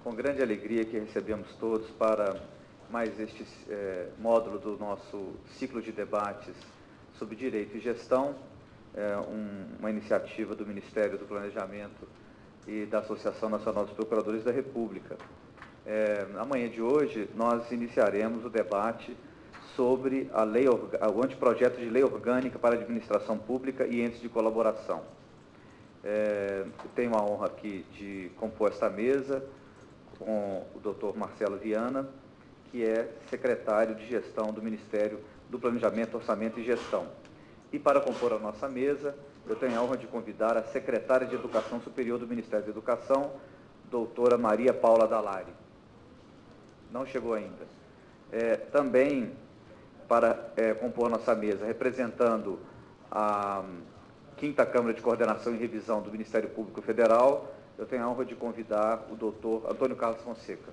com grande alegria que recebemos todos para mais este módulo do nosso ciclo de debates sobre direito e gestão, uma iniciativa do Ministério do Planejamento e da Associação Nacional dos Procuradores da República. Na manhã de hoje, nós iniciaremos o debate sobre o anteprojeto de lei orgânica para a administração pública e entes de colaboração. Tenho a honra aqui de compor esta mesa com o Dr. Marcelo Viana, que é secretário de Gestão do Ministério do Planejamento, Orçamento e Gestão. E para compor a nossa mesa, eu tenho a honra de convidar a secretária de Educação Superior do Ministério da Educação, doutora Maria Paula Dallari. Não chegou ainda. Também para compor a nossa mesa, representando a 5ª Câmara de Coordenação e Revisão do Ministério Público Federal, eu tenho a honra de convidar o doutor Antônio Carlos Fonseca.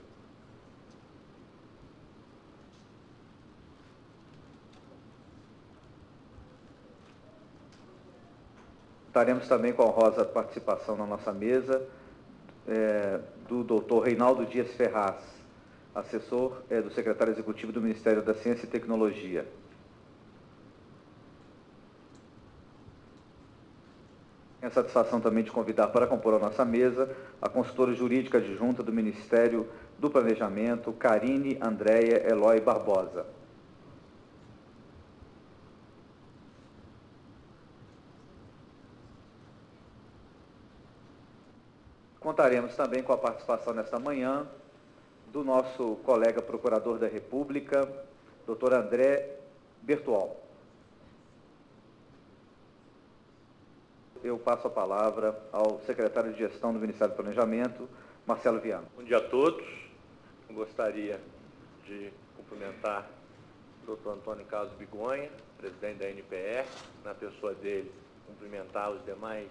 Estaremos também com a honrosa participação na nossa mesa do doutor Reinaldo Dias Ferraz, assessor do secretário executivo do Ministério da Ciência e Tecnologia. Tenho a satisfação também de convidar para compor a nossa mesa a consultora jurídica adjunta do Ministério do Planejamento, Carine Andréia Eloy Barbosa. Contaremos também com a participação nesta manhã do nosso colega procurador da República, Dr. André Bertual. Eu passo a palavra ao secretário de Gestão do Ministério do Planejamento, Marcelo Viana. Bom dia a todos. Eu gostaria de cumprimentar o Dr. Antônio Carlos Bigonha, presidente da NPR, na pessoa dele, cumprimentar os demais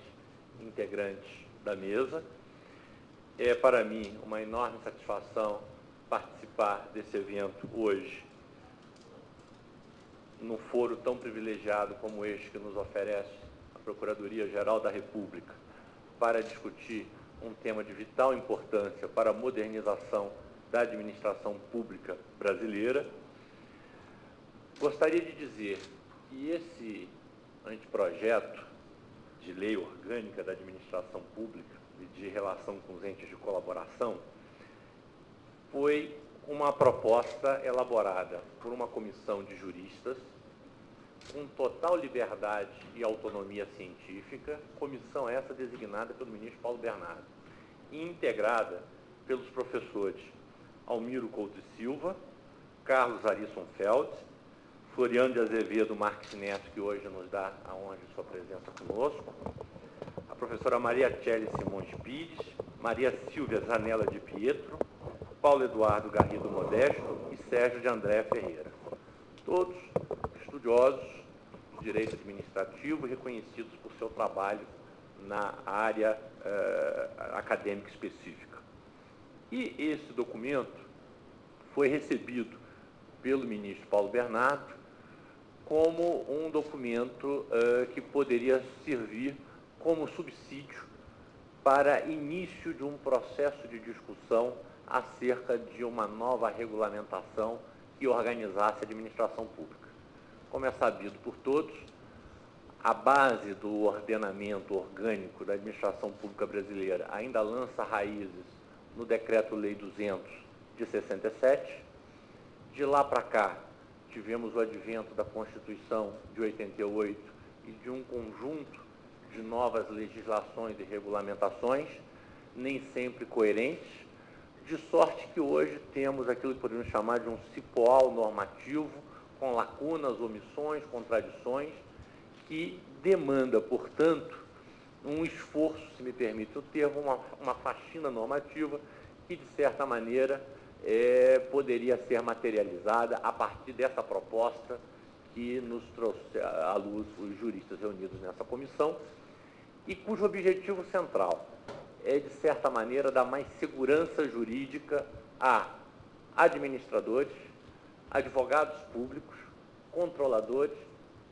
integrantes da mesa. É para mim uma enorme satisfação participar desse evento hoje, num foro tão privilegiado como este que nos oferece a Procuradoria-Geral da República, para discutir um tema de vital importância para a modernização da administração pública brasileira. Gostaria de dizer que esse anteprojeto de lei orgânica da administração pública e de relação com os entes de colaboração foi uma proposta elaborada por uma comissão de juristas com total liberdade e autonomia científica, comissão essa designada pelo ministro Paulo Bernardo, e integrada pelos professores Almiro Couto e Silva, Carlos Arisson Feld, Floriano de Azevedo Marques Neto, que hoje nos dá a honra de sua presença conosco, a professora Maria Tchely Simões Pires, Maria Silvia Zanella de Pietro, Paulo Eduardo Garrido Modesto e Sérgio de André Ferreira. Todos estudiosos de direito administrativo e reconhecidos por seu trabalho na área acadêmica específica. E esse documento foi recebido pelo ministro Paulo Bernardo como um documento que poderia servir como subsídio para início de um processo de discussão acerca de uma nova regulamentação que organizasse a administração pública. Como é sabido por todos, a base do ordenamento orgânico da administração pública brasileira ainda lança raízes no Decreto-Lei 200 de 67. De lá para cá, tivemos o advento da Constituição de 88 e de um conjunto de novas legislações e regulamentações, nem sempre coerentes, de sorte que hoje temos aquilo que podemos chamar de um cipoal normativo, com lacunas, omissões, contradições, que demanda, portanto, um esforço, se me permite o termo, uma faxina normativa que, de certa maneira, poderia ser materializada a partir dessa proposta que nos trouxe à luz os juristas reunidos nessa comissão e cujo objetivo central é, de certa maneira, dar mais segurança jurídica a administradores, advogados públicos, controladores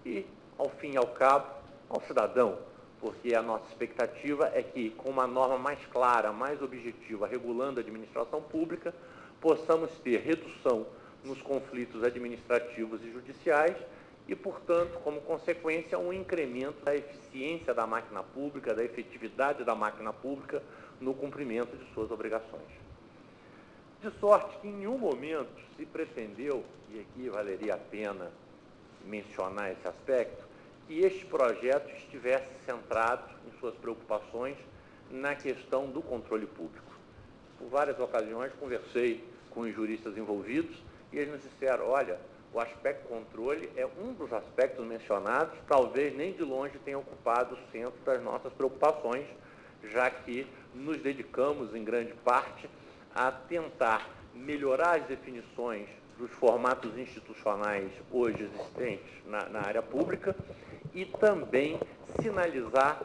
e, ao fim e ao cabo, ao cidadão, porque a nossa expectativa é que, com uma norma mais clara, mais objetiva, regulando a administração pública, possamos ter redução nos conflitos administrativos e judiciais e, portanto, como consequência, um incremento da eficiência da máquina pública, da efetividade da máquina pública no cumprimento de suas obrigações. De sorte que, em nenhum momento, se pretendeu, e aqui valeria a pena mencionar esse aspecto, que este projeto estivesse centrado em suas preocupações na questão do controle público. Por várias ocasiões, conversei com os juristas envolvidos e eles nos disseram, olha, o aspecto controle é um dos aspectos mencionados, talvez nem de longe tenha ocupado o centro das nossas preocupações, já que nos dedicamos, em grande parte, a tentar melhorar as definições dos formatos institucionais hoje existentes na área pública e também sinalizar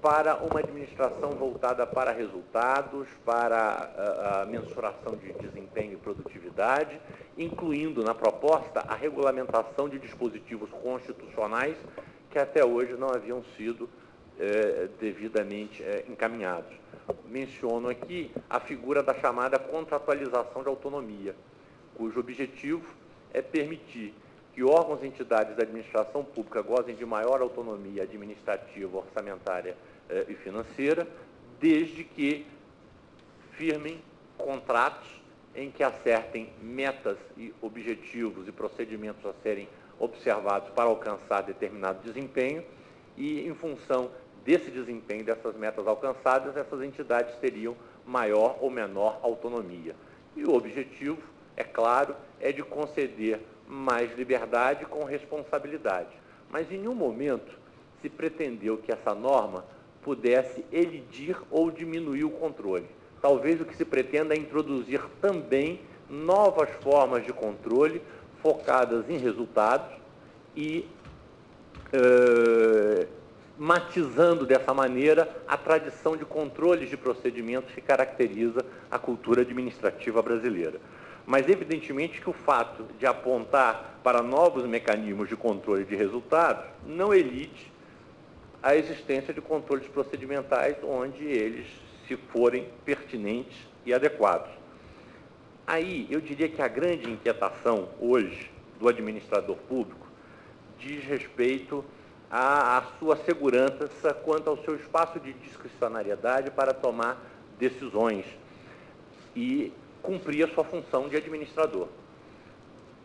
para uma administração voltada para resultados, para a mensuração de desempenho e produtividade, incluindo na proposta a regulamentação de dispositivos constitucionais que até hoje não haviam sido devidamente encaminhados. Menciono aqui a figura da chamada contratualização de autonomia, cujo objetivo é permitir que órgãos e entidades da administração pública gozem de maior autonomia administrativa, orçamentária e financeira, desde que firmem contratos em que acertem metas e objetivos e procedimentos a serem observados para alcançar determinado desempenho e, em função desse desempenho, dessas metas alcançadas, essas entidades teriam maior ou menor autonomia. E o objetivo, é claro, é de conceder mais liberdade com responsabilidade. Mas em nenhum momento se pretendeu que essa norma pudesse elidir ou diminuir o controle. Talvez o que se pretenda é introduzir também novas formas de controle focadas em resultados e matizando dessa maneira a tradição de controles de procedimentos que caracteriza a cultura administrativa brasileira. Mas, evidentemente, que o fato de apontar para novos mecanismos de controle de resultados não elide a existência de controles procedimentais onde eles se forem pertinentes e adequados. Aí, eu diria que a grande inquietação hoje do administrador público diz respeito à sua segurança quanto ao seu espaço de discricionariedade para tomar decisões e cumprir a sua função de administrador.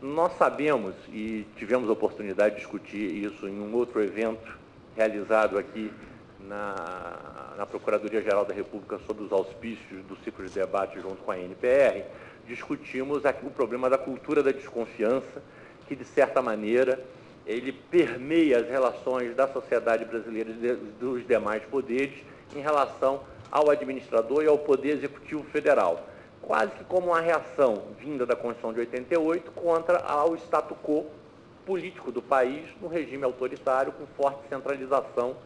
Nós sabemos, e tivemos a oportunidade de discutir isso em um outro evento realizado aqui na Procuradoria-Geral da República sob os auspícios do ciclo de debate junto com a NPR, discutimos aqui o problema da cultura da desconfiança, que, de certa maneira, ele permeia as relações da sociedade brasileira e dos demais poderes em relação ao administrador e ao Poder Executivo Federal, quase que como uma reação vinda da Constituição de 88 contra ao status quo político do país no regime autoritário, com forte centralização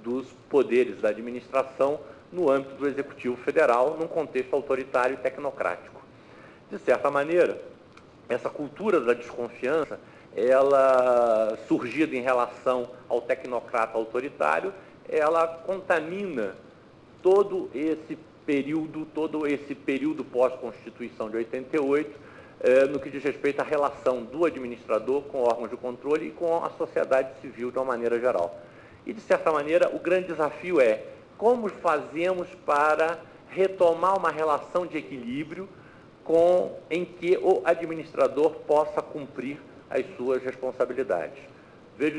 dos poderes da administração no âmbito do Executivo Federal, num contexto autoritário e tecnocrático. De certa maneira, essa cultura da desconfiança, ela, surgida em relação ao tecnocrata autoritário, ela contamina todo esse período pós-Constituição de 88, no que diz respeito à relação do administrador com órgãos de controle e com a sociedade civil de uma maneira geral. E, de certa maneira, o grande desafio é como fazemos para retomar uma relação de equilíbrio em que o administrador possa cumprir as suas responsabilidades. Vejo